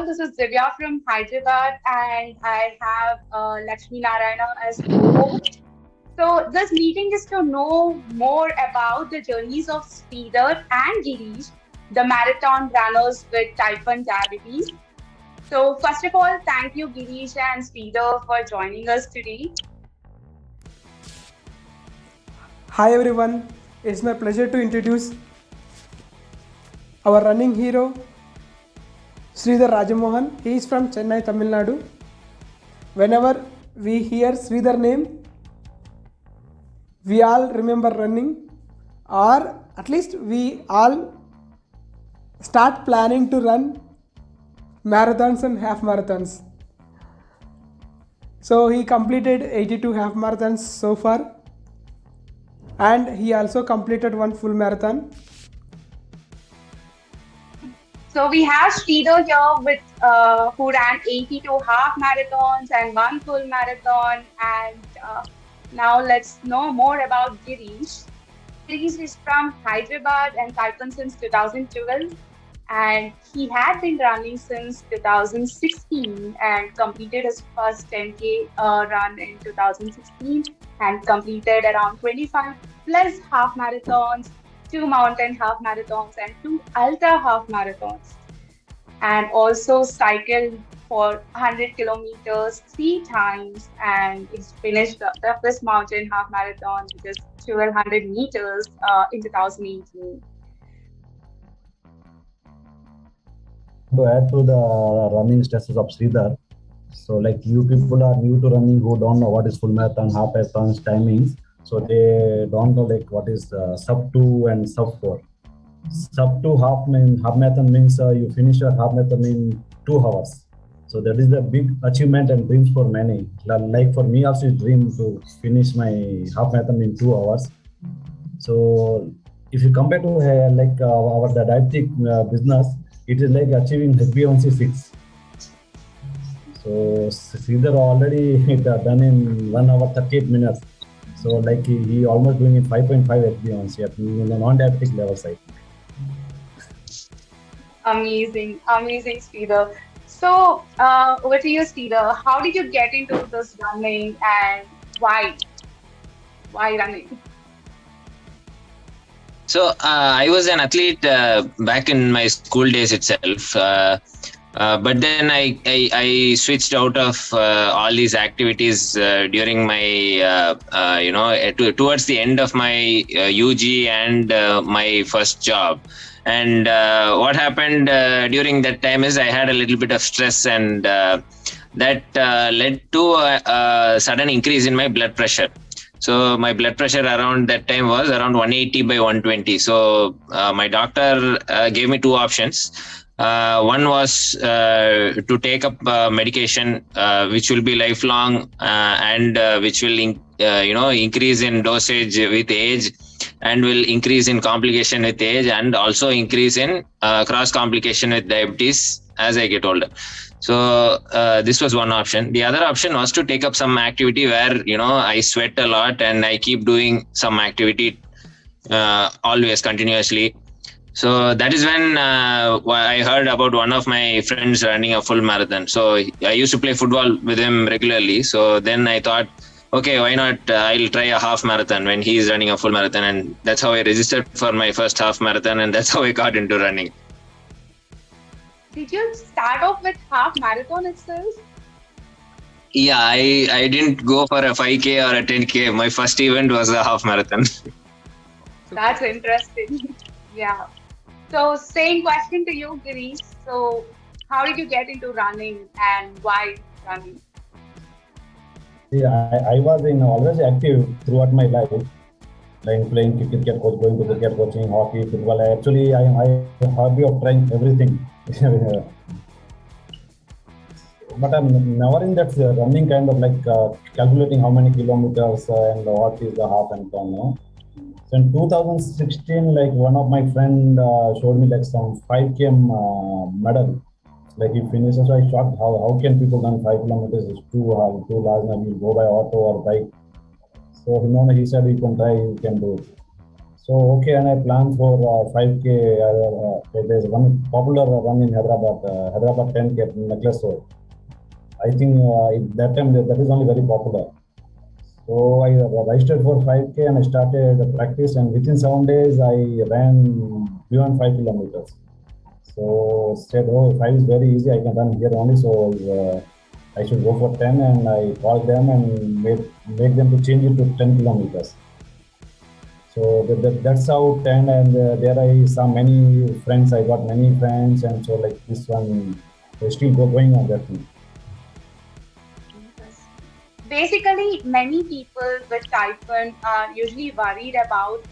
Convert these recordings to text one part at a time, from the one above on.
all, this is Divya from Hyderabad, and I have Lakshmi Narayana as co-host. So, this meeting is to know more about the journeys of Sridhar and Girish, the marathon runners with type 1 diabetes. So, first of all, thank you, Girish and Sridhar, for joining us today. Hi everyone, it's my pleasure to introduce our running hero Sridhar Rajamohan. He is from Chennai, Tamil Nadu. Whenever we hear Sridhar name, we all remember running, or at least we all start planning to run marathons and half marathons. So he completed 82 half marathons so far, and he also completed one full marathon. So we have Sridhar here with who ran 82 half marathons and one full marathon. And now let's know more about Girish. Girish is from Hyderabad and Type1 since 2012. And he had been running since 2016 and completed his first 10K run in 2016 and completed around 25 plus half marathons, two mountain half marathons, and two ultra half marathons. And also cycled for 100 kilometers three times, and he's finished the toughest mountain half marathon, which is 1200 meters in 2018. To add to the running stresses of Sridhar. So like you people are new to running who don't know what is full marathon, half marathons timings. So they don't know like what is sub 2 and sub 4. Sub 2 half marathon means you finish your half marathon in 2 hours. So that is the big achievement and dreams for many. Like for me also it's dream to finish my half marathon in 2 hours. So if you compare to our the diabetic business, it is like achieving HbA1c 6. So Sridhar already done in 1 hour 38 minutes. So like he almost doing in 5.5 HbA1c at the non-diabetic level side. Amazing, amazing, Sridhar. So, over to you, Sridhar. How did you get into this running and why? Why running? So I was an athlete back in my school days itself, but then I switched out of all these activities during my towards the end of my UG and my first job. And what happened during that time is I had a little bit of stress, and that led to a sudden increase in my blood pressure. So my blood pressure around that time was around 180 by 120. So my doctor gave me two options. One was to take up medication which will be lifelong and which will increase in dosage with age, and will increase in complication with age, and also increase in cross complication with diabetes as I get older. So this was one option. The other option was to take up some activity where I sweat a lot and I keep doing some activity always continuously. So that is when I heard about one of my friends running a full marathon. So I used to play football with him regularly. So then I thought, okay, why not? I'll try a half marathon when he is running a full marathon. And that's how I registered for my first half marathon. And that's how I got into running. Did you start off with half marathon itself? Yeah, I didn't go for a 5K or a 10K. My first event was a half marathon. That's interesting. Yeah. So same question to you, Girish. So how did you get into running and why running? Yeah, I was always active throughout my life, like playing cricket, going to cricket coaching, hockey, football. Actually, I have a hobby of trying everything. But I'm never in that running kind of like calculating how many kilometers and what is the half and ton. So in 2016, like one of my friend showed me like some 5 km medal. Like he finishes, so I shocked how can people run 5 kilometers? It's too large. Now you go by auto or bike. So he said you can try, you can do it. So okay, and I plan for 5K. There's one popular run in Hyderabad, Hyderabad 10K necklace road. I think that time that is only very popular. So I registered for 5K and I started the practice, and within 7 days I ran beyond 5 kilometers. So said, oh, 5 is very easy. I can run here only. So I should go for 10, and I called them and make them to change it to 10 kilometers. So that's how 10, and there I saw many friends. I got many friends, and so like this one, they still going on that thing. Basically, many people with type 1 are usually worried about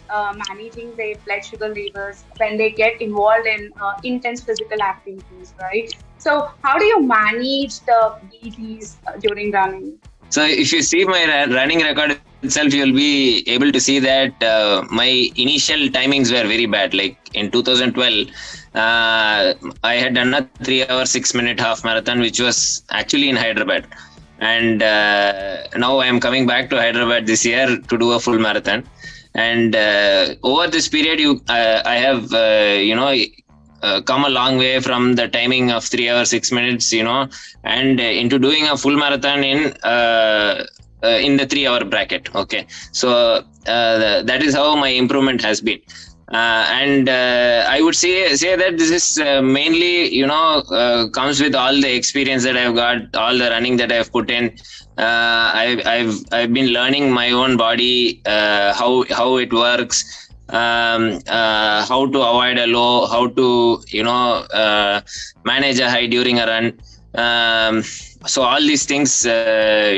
managing their blood sugar levels when they get involved in intense physical activities, right? So, how do you manage the BGs during running? So if you see my running record itself, you'll be able to see that my initial timings were very bad. Like in 2012, I had done a 3 hour 6 minute half marathon, which was actually in Hyderabad. And now I am coming back to Hyderabad this year to do a full marathon. And over this period, I have come a long way from the timing of 3 hours 6 minutes, and into doing a full marathon in the 3 hour bracket. Okay, so that is how my improvement has been. And I would say that this is mainly comes with all the experience that I've got, all the running that I've put in. I've been learning my own body, how it works, how to avoid a low, how to manage a high during a run. So all these things, I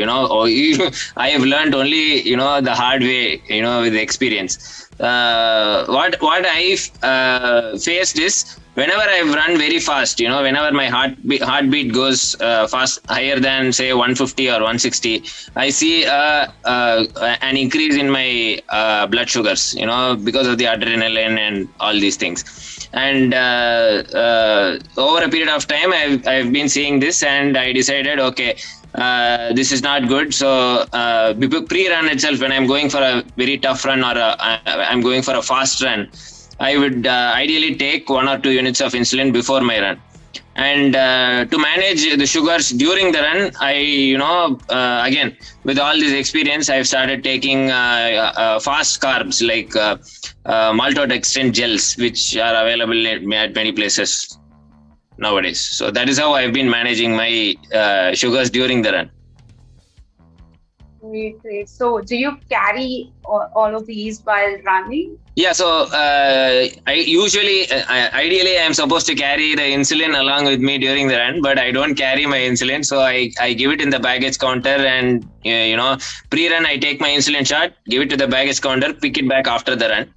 have learned only the hard way, with experience. What I faced is, whenever I've run very fast, whenever my heartbeat goes fast, higher than say 150 or 160, I see an increase in my blood sugars, because of the adrenaline and all these things. And over a period of time, I've been seeing this, and I decided, okay, this is not good. So pre-run itself, when I'm going for a very tough run, or I'm going for a fast run, I would ideally take 1 or 2 units of insulin before my run. And to manage the sugars during the run, I again, with all this experience, I've started taking fast carbs like maltodextrin gels, which are available at many places nowadays. So that is how I've been managing my sugars during the run. Great. So, do you carry all of these while running? Yeah, so I usually, ideally, I'm supposed to carry the insulin along with me during the run, but I don't carry my insulin. So I give it in the baggage counter, and pre-run, I take my insulin shot, give it to the baggage counter, pick it back after the run.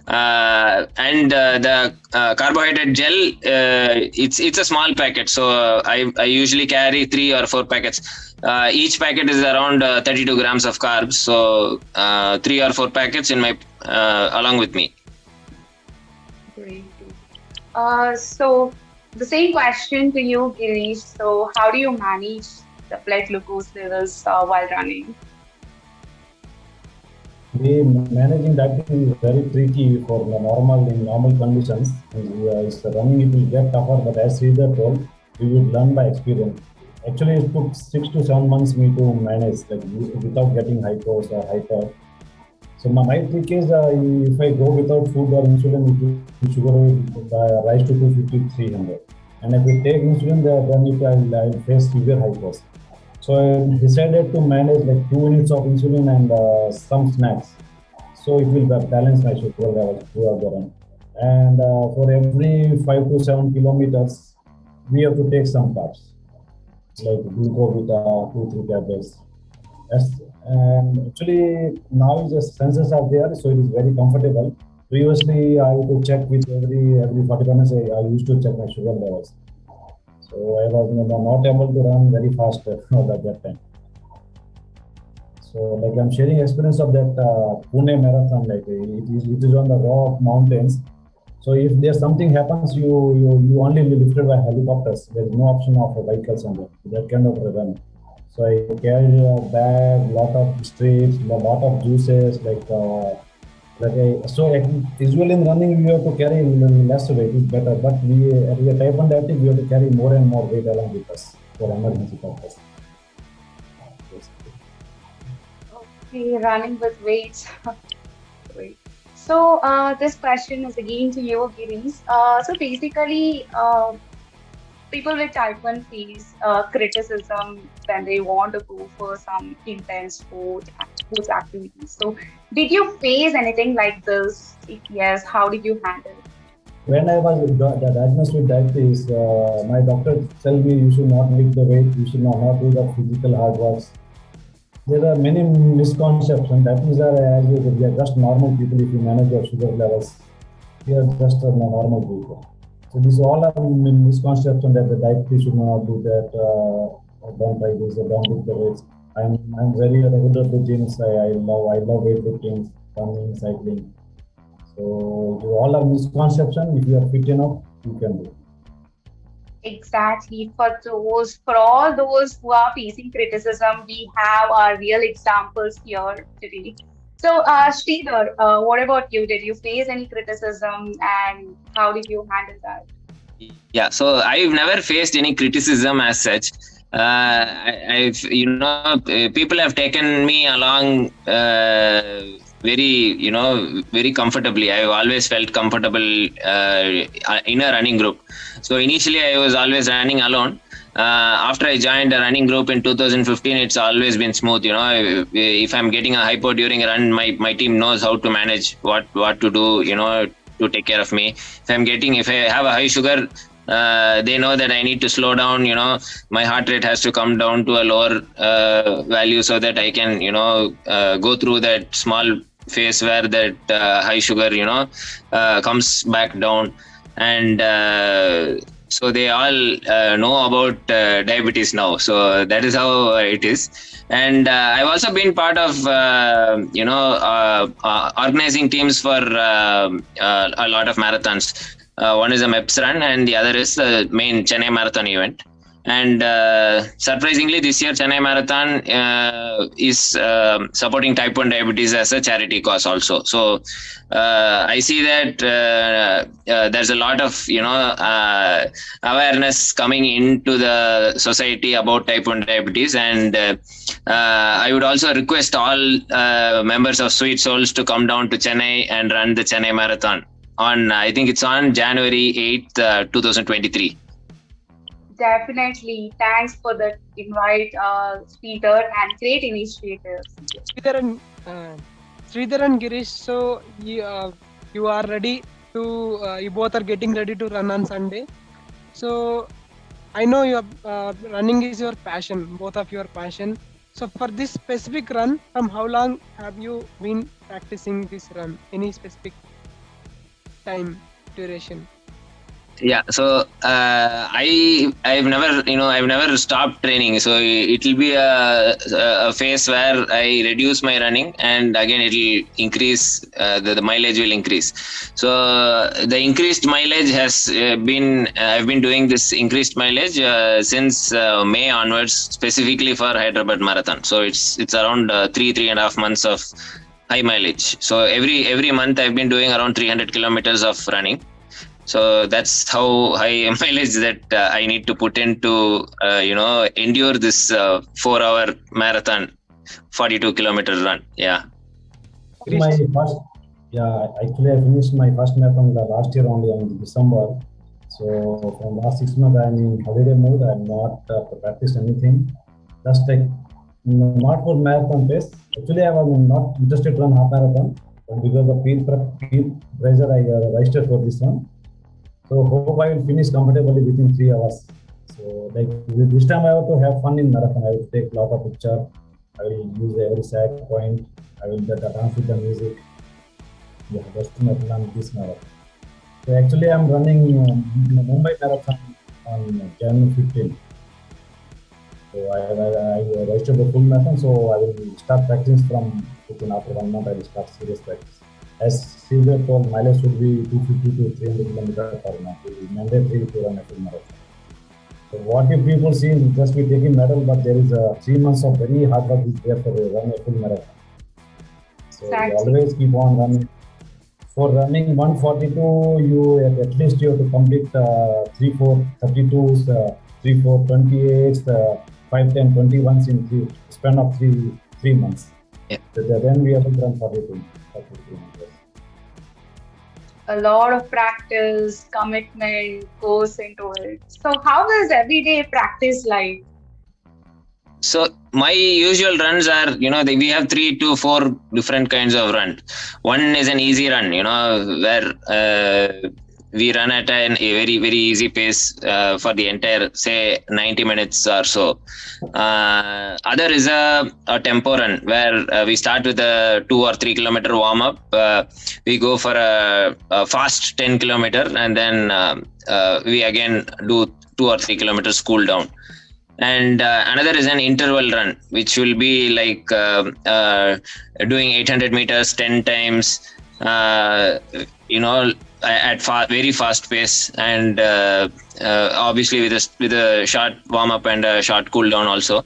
And the carbohydrate gel, it's a small packet, so I usually carry 3 or 4 packets. Each packet is around 32 grams of carbs, so 3 or 4 packets in my along with me. Great. So the same question to you, Girish. So how do you manage the blood glucose levels while running? Managing that is very tricky for in normal conditions. Running it will get tougher, but as Sridhar told, we will learn by experience. Actually, it took 6 to 7 months me to manage, like without getting hypos or hyper. So my trick is, if I go without food or insulin, sugar will rise to 250, 300. And if we take insulin, then I'll face severe hypos. So I decided to manage like 2 units of insulin and some snacks. So it will balance my sugar levels throughout the run. And for every 5 to 7 kilometers, we have to take some carbs, like glucovita, 2-3 tablets. And actually now the sensors are there, so it is very comfortable. Previously, I used to check with every 40 minutes. I used to check my sugar levels. So I was not able to run very fast at that time. So like I'm sharing experience of that Pune marathon. Like it is on the rock mountains. So if there's something happens, you only lifted by helicopters. There is no option of vehicles on that kind of a run. So I carried a bag, lot of strips, a lot of juices like Usually in running we have to carry less weight, it's better. But we are type 1 diabetic, we have to carry more and more weight along with us for emergency purpose. Okay, running with weights. Great. So this question is again to you, Girish. So basically, people with type 1 face criticism when they want to go for some intense sports activities. So did you face anything like this? If yes, how did you handle it? When I was diagnosed with diabetes, my doctor tell me you should not lift the weight, you should not do the physical hard works. There are many misconceptions. Diabetes are as we are just normal people if you manage your sugar levels. We are just normal people. So these all are misconceptions that the diabetes should not do that. Don't try this. Don't lift the weights. I'm very regular to gyms. I love weightlifting, running, cycling. So all are misconception. If you are fit enough, you can do. Exactly. For all those who are facing criticism, we have our real examples here today. So, Sridhar, what about you? Did you face any criticism and how did you handle that? Yeah, so I've never faced any criticism as such. I've, people have taken me along very comfortably. I've always felt comfortable in a running group. So initially, I was always running alone. After I joined a running group in 2015, it's always been smooth. If I'm getting a hypo during a run, my team knows how to manage what to do. To take care of me. If I have a high sugar, they know that I need to slow down. My heart rate has to come down to a lower value so that I can go through that small phase where that high sugar comes back down. And so they all know about diabetes now. So that is how it is. And I've also been part of organizing teams for a lot of marathons. One is a MEPS run and the other is the main Chennai Marathon event. And surprisingly, this year Chennai Marathon is supporting Type 1 Diabetes as a charity cause also. So I see that there's a lot of awareness coming into the society about Type 1 Diabetes, and I would also request all members of Sweet Souls to come down to Chennai and run the Chennai Marathon on, I think it's on January 8th, 2023. Definitely. Thanks for the invite, Peter, and great initiative. Sridhar and Girish, so you are ready to, you both are getting ready to run on Sunday. So I know running is your passion, both of your passion. So for this specific run, from how long have you been practicing this run? Any specific time duration? Yeah, so I've never stopped training. So it will be a phase where I reduce my running, and again it will increase. The mileage will increase. So the increased mileage has been I've been doing this increased mileage since May onwards, specifically for Hyderabad Marathon. So it's around 3.5 months of high mileage. So every month I've been doing around 300 kilometers of running. So that's how high mileage that I need to put in to endure this 4-hour marathon, 42-kilometer run. Yeah. Actually I finished my first marathon last year only in December. So from last 6 months I'm in holiday mode. I'm not practiced anything. Just like not for marathon pace. Actually I was not interested to run half marathon, but because of peer pressure I registered for this one. So hope I will finish comfortably within 3 hours. So like this time I have to have fun in marathon. I will take a lot of picture. I will use every side point. I will dance with the music. Yeah, that's my plan this marathon. So actually I'm running Mumbai Marathon on January 15th. So I registered the full marathon. So I will start practice from after 1 month. I will start serious practice. As Sridhar told, mileage should be 250 to 300 kilometers per month. It is mandatory to run a full marathon. So what if people see just be taking medal, but there is 3 months of very hard work is there for run a full marathon. So we always keep on running. for running 142, you at least you have to complete 3, 4, 32s, 3, 4, 28s, 5, 10, 21s in span of three months. Yeah. Then we have to run 42. A lot of practice, commitment goes into it. So how is everyday practice like? So my usual runs are, we have 3 to 4 different kinds of run. One is an easy run, where we run at a very, very easy pace for the entire, say, 90 minutes or so. Other is a tempo run, where we start with a 2 or 3 kilometer warm up. We go for a fast 10 kilometer, and then we again do 2 or 3 kilometers cool down. And another is an interval run, which will be like doing 800 meters 10 times, at very fast pace, and obviously with a short warm up and a short cool down also.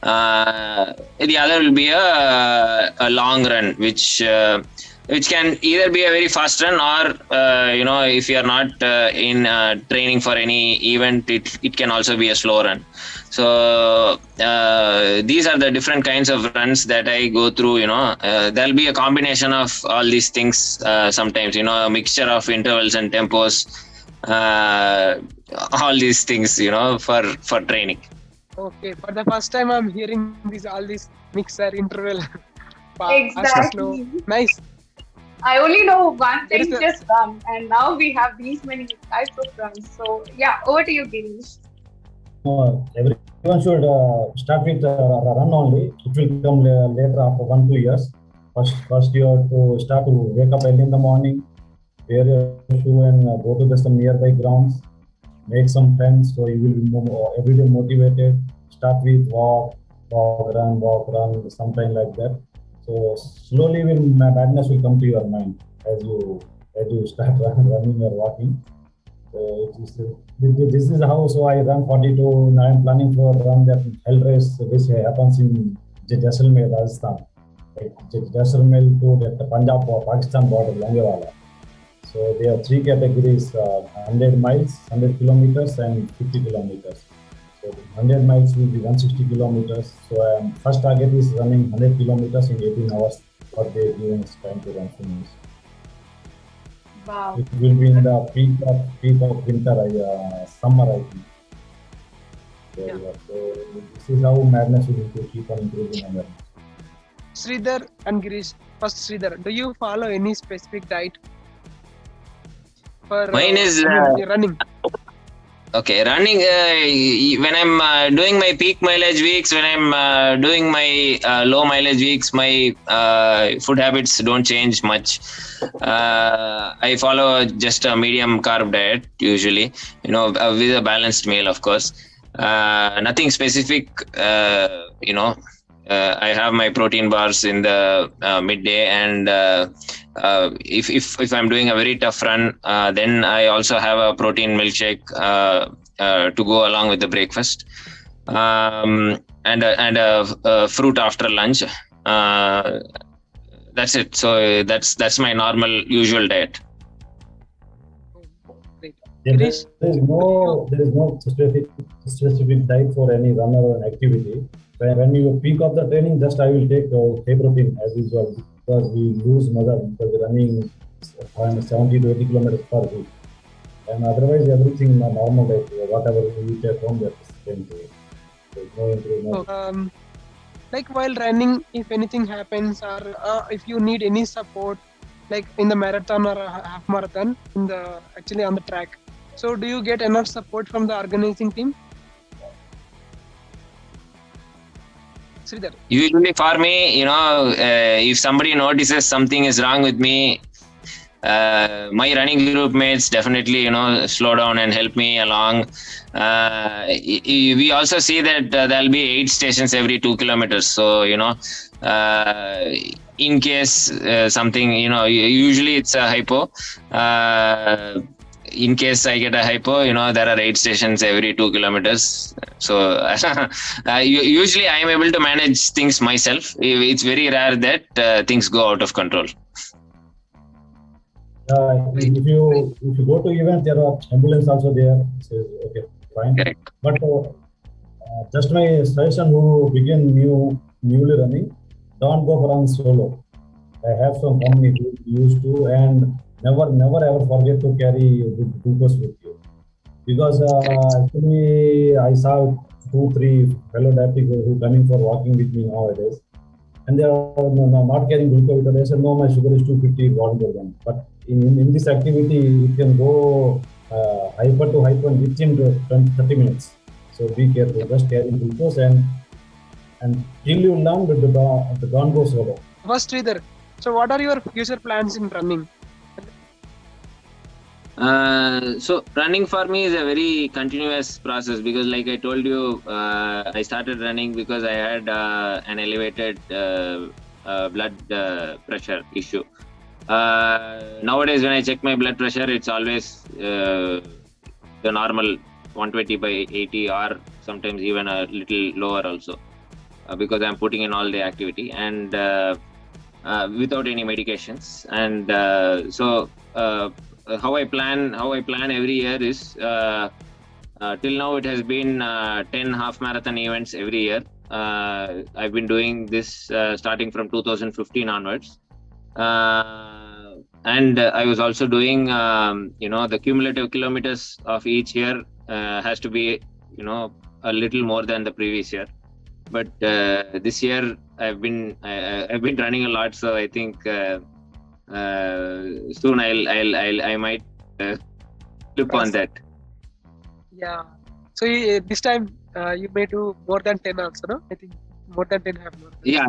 The other will be a long run, which can either be a very fast run, or if you are not in training for any event, it can also be a slow run. So these are the different kinds of runs that I go through. There'll be a combination of all these things sometimes, a mixture of intervals and tempos, all these things, for training. Okay, for the first time I'm hearing all these mixer interval. Exactly. Slow. Nice. I only know one thing, just run, and now we have these many types of runs. So yeah, over to you, Girish. Everyone should start with run only. It will come later after 1-2 years. First you have to start to wake up early in the morning, wear your shoe and go to some nearby grounds, make some friends, so you will be every day motivated. Start with walk, run, something like that. So slowly madness will come to your mind as you start running or walking. This is how. So I run 42. Now I'm planning for run that hell race, which happens in Jaisalmer, Rajasthan. Like Jaisalmer to the Punjab or Pakistan border, Longewala. So there are 3 categories: 100 miles, 100 kilometers, and 50 kilometers. So 100 miles will be 160 kilometers. So first target is running 100 kilometers in 18 hours per day, given time to run finish. Wow. It will be in the peak of winter, summer, I think. So this is how madness will to keep on improving. Sridhar and Girish. First, Sridhar, do you follow any specific diet for Mine is running? Okay, running, when I'm doing my peak mileage weeks, when I'm doing my low mileage weeks, my food habits don't change much. I follow just a medium carb diet usually, with a balanced meal, of course. Nothing specific, I have my protein bars in the midday, and if I'm doing a very tough run, then I also have a protein milkshake to go along with the breakfast, and a fruit after lunch. That's it. So that's my normal usual diet. There is no specific diet for any runner or an activity. When you peak of the training, just I will take whey protein as usual, because we lose mother because running 70 to 80 kilometers per week. And otherwise everything normal, like whatever we eat at home, that's the same thing. There's no improvement. Like while running, if anything happens, or if you need any support, like in the marathon or a half marathon, actually on the track. So do you get enough support from the organizing team? Sridhar. Usually for me, if somebody notices something is wrong with me, my running group mates definitely, slow down and help me along. We also see that there'll be 8 stations every 2 kilometers. So, in case something, usually it's a hypo. In case I get a hypo, there are 8 stations every 2 kilometers. So usually I am able to manage things myself. It's very rare that things go out of control. If you go to events, there are ambulance also there. Says okay, fine. Correct. But just my suggestion: who begin newly running, don't go for run solo. I have some company who used to, and never ever forget to carry glucose with you, because Correct. actually I saw 2-3 fellow diabetics who coming for walking with me nowadays, and they are not carrying glucose because they said no, my sugar is 250, won't go down. But in this activity, it can go hyper to hyper within 30 minutes. So be careful, just carry glucose and till you learn the don't go solo. First, Sridhar, so what are your future plans in running? So running for me is a very continuous process, because like I told you, I started running because I had an elevated blood pressure issue. Nowadays when I check my blood pressure, it's always the normal 120/80, or sometimes even a little lower also, because I'm putting in all the activity and without any medications. And how I plan every year is, till now it has been 10 half marathon events every year. I've been doing this starting from 2015 onwards, and I was also doing the cumulative kilometers of each year has to be a little more than the previous year. But this year I've been running a lot, so I think soon I might look on that. Yeah. So this time you may do more than 10 also, no? I think more than 10 have more. Yeah,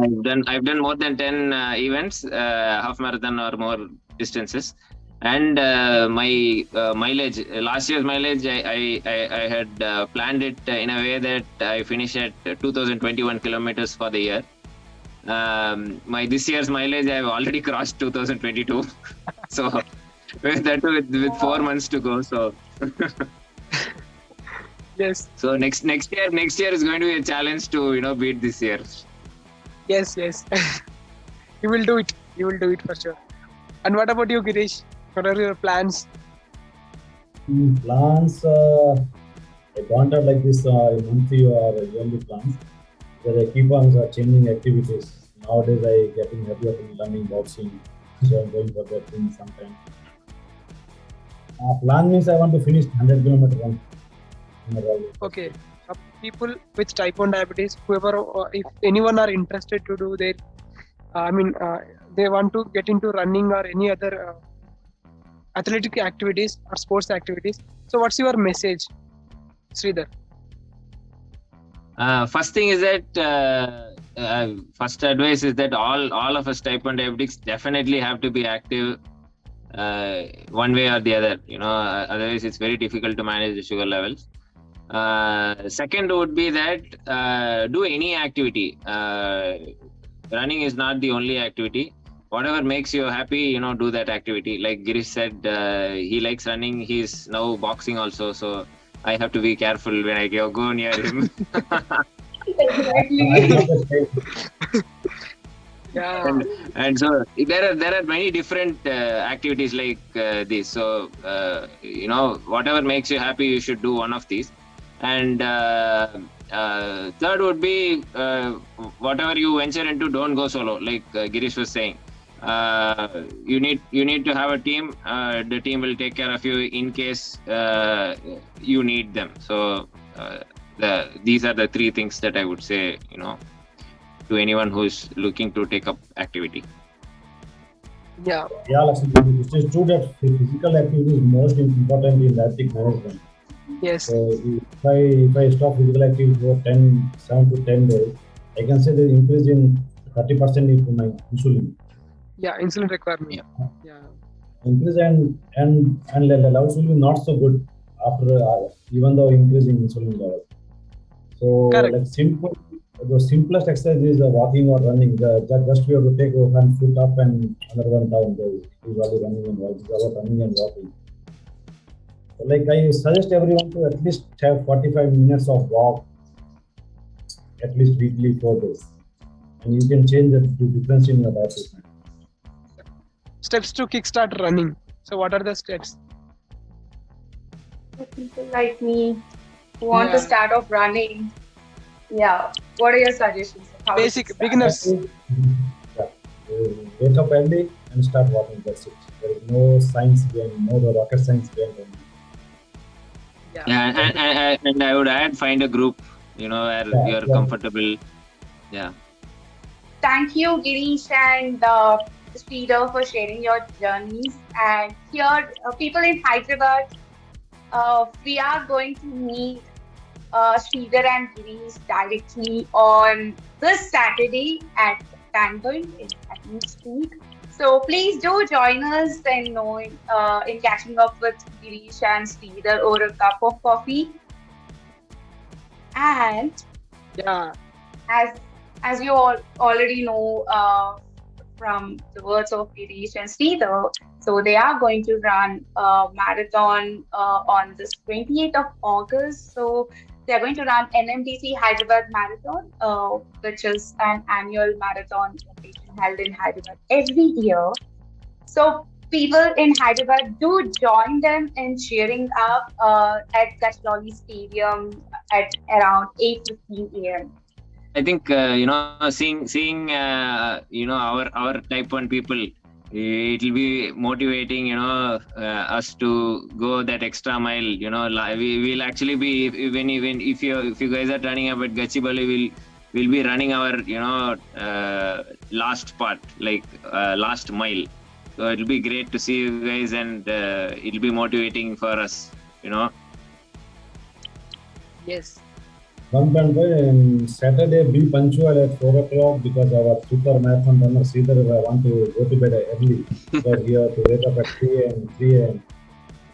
I've done more than 10 events, half marathon or more distances. And my mileage, last year's mileage, I had planned it in a way that I finish at 2021 kilometers for the year. My this year's mileage, I've already crossed 2022. So with 4 months to go. So Yes. so next year is going to be a challenge to beat this year. Yes. You will do it. You will do it for sure. And what about you, Girish? What are your plans? Plans, I don't have like this monthly or yearly plans, because I keep on changing activities. Nowadays, I getting happier in learning boxing, so I'm going for that thing sometime. Plan means I want to finish 100-kilometer run. Okay. People with type 1 diabetes, whoever, if anyone are interested to do their, they want to get into running or any other athletic activities or sports activities. So what's your message, Sridhar? First thing is that first advice is that all of us type 1 diabetics definitely have to be active one way or the other. Otherwise it's very difficult to manage the sugar levels. Second would be that do any activity. Running is not the only activity. Whatever makes you happy, do that activity. Like Girish said, he likes running. He's now boxing also, so I have to be careful when I go near him. Exactly. Yeah. And so there are many different activities like this. So whatever makes you happy, you should do one of these. And third would be whatever you venture into, don't go solo. Like Girish was saying, you need to have a team. The team will take care of you in case you need them. So these are the three things that I would say, to anyone who is looking to take up activity. Yeah. Yeah, Lakshmi, it is true that physical activity is most important in diabetic management. Yes. So if I stop physical activity for 7 to 10 days, I can say the increase in 30% in my insulin. Yeah, insulin requirement. Yeah. Increase and levels will be not so good after even though increasing insulin level. So Correct. like the simplest exercise is walking or running. Just we have to take one foot up and another one down. Usually running and walking. It's about running and walking. Like I suggest everyone to at least have 45 minutes of walk at least weekly 4 days, and you can change the difference in your diet. Steps to kickstart running. So what are the steps? For people like me who want to Yeah, start off running, yeah, what are your suggestions of how we should basic start? beginners. Yeah. Wake up early and start walking. That's it. There is no science behind, no rocket science behind it. Yeah, Yeah, and I would add, find a group, where Yeah, you're yeah. comfortable. Yeah. Thank you, Girish and Sridhar, for sharing your journeys. And here, people in Hyderabad, we are going to meet Sridhar and Girish directly on this Saturday at Tangled in Hackney Street. So please do join us in knowing, in catching up with Girish and Sridhar over a cup of coffee. And yeah, as as you all already know from the words of Girish and Sridhar, so they are going to run a marathon on this 28th of August. So they are going to run NMDC Hyderabad Marathon, which is an annual marathon competition held in Hyderabad every year. So people in Hyderabad do join them in cheering up at Gachloli Stadium at around 8:15 a.m. I think seeing our Type 1 people, it will be motivating, us to go that extra mile. We will actually be, even if you guys are turning up at Gachibowli, we'll be running our last part, like last mile. So it'll be great to see you guys, and it'll be motivating for us. yes, One and on Saturday, be punctual at 4 o'clock because our super marathon runner Sridhar want to go to bed early because we have to wake up at 3 a.m. 3 a.m.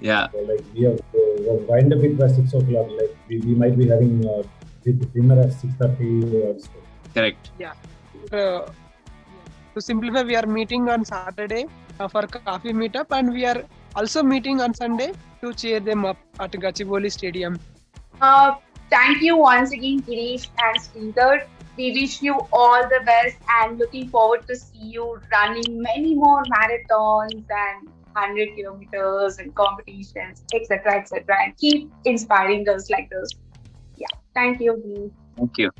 Yeah, So like we have to wind up it by 6 o'clock. Like we might be having dinner at 6:30. correct. yeah. Uh, to simplify, we are meeting on Saturday for coffee meetup, and we are also meeting on Sunday to cheer them up at Gachibowli Stadium. Uh, Thank you once again, Girish and Sridhar. We wish you all the best and looking forward to see you running many more marathons and 100 kilometers and competitions, etc., etc., and keep inspiring us like this. Yeah, thank you, Girish. Thank you.